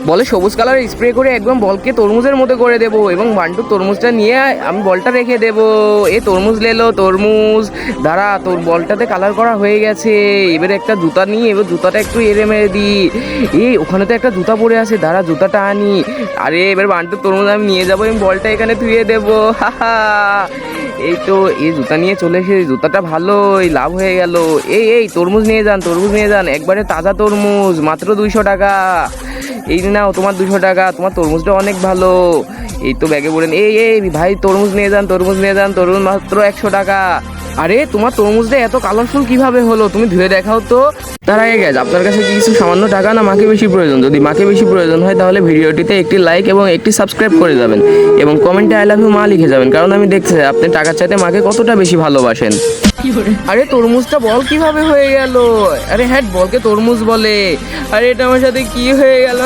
বলে সবুজ colour spray করে একদম বলকে তরমুজের মতো করে দেবো এবং বান্টু তরমুজটা নিয়ে আমি বলটা রেখে দেবো। এ তরমুজ লেলো তরমুজ, দাঁড়া তোর বলটাতে কালার করা হয়ে গেছে। এবারে একটা জুতা নিয়ে এবার জুতাটা একটু এড়ে মেরে দিই। এই ওখানে তো একটা জুতা পড়ে আছে, দাঁড়া জুতাটা আনি। আরে এবার বান্টু তরমুজ আমি নিয়ে যাবো এবং বলটা এখানে ধুয়ে দেবো। হাহা, এই তো এই জুতা নিয়ে চলে এসে জুতাটা ভালোই লাভ হয়ে গেল। এই এই তরমুজ নিয়ে যান, তরমুজ নিয়ে যান, একবারে তাজা তরমুজ, মাত্র 200 টাকা। এই নাও তোমার 200 টাকা, তোমার তরমুজটা অনেক ভালো। এই তো ব্যাগে পড়েন। এই এই ভাই তরমুজ নিয়ে যান, তরমুজ নিয়ে যান, তরমুজ মাত্র 100 টাকা। আরে তোমার তরমুজটা এত কালারফুল কিভাবে হলো, তুমি ধুয়ে দেখাও তো। তার আগে গ্যাস আপনার কাছে কি কিছু সামান্য টাকা না মাকে বেশি প্রয়োজন? যদি মাকে বেশি প্রয়োজন হয় তাহলে ভিডিওটিতে একটি লাইক এবং একটি সাবস্ক্রাইব করে যাবেন এবং কমেন্টে আই লাভ ইউ মা লিখে যাবেন, কারণ আমি দেখতে চাই আপনি টাকার চাইতে মাকে কতটা বেশি ভালোবাসেন। আরে তরমুজটা বল কিভাবে হয়ে গেল? আরে হ্যাঁ বলকে তরমুজ বলে। আরে এটা আমার সাথে কি হয়ে গেল?